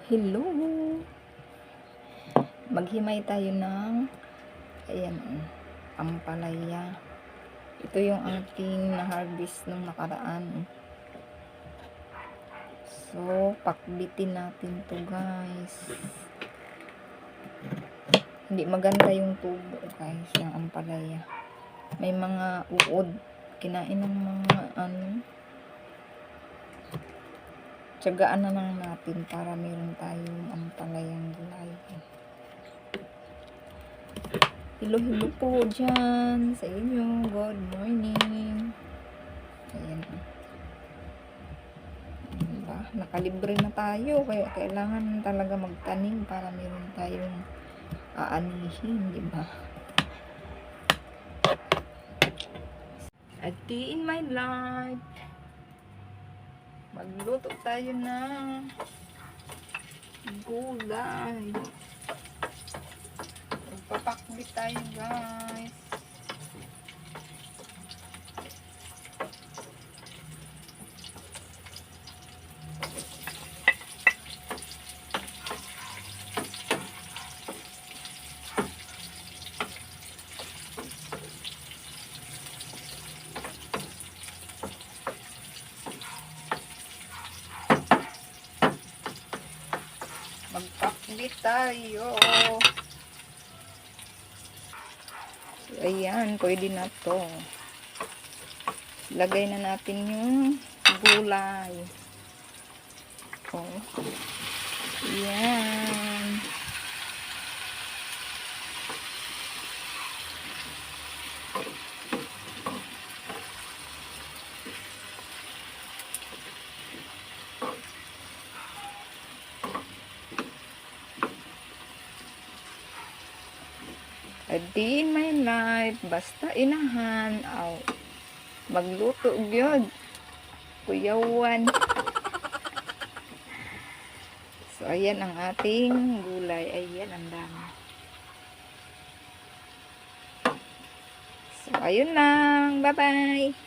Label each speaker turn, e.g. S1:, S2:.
S1: Hello! Maghimay tayo ng ayan, ampalaya. Ito yung ating na-harvest nung nakaraan. So, pakbitin natin to guys. Hindi maganda yung tubo guys ng ampalaya. May mga uod. Kinain ng mga tiyagaan na lang natin para meron tayong ampalayang gulay. Hello po dyan sa inyo. Good morning. Ayan. Diba? Nakalibre na tayo. Kaya kailangan talaga magtanim para meron tayong aanihin. Diba? A day in my life. Magluto tayo ng gulay. Magpapakbit tayo guys. Magpakbit tayo. So, ayan, pwede na to. Lagay na natin yung gulay. Oh. Ayan. A day in my life, basta inahan, magluto gyud, kuyawan. So, ayan ang ating gulay. Ayan, ang dami. So, ayun lang. Bye-bye.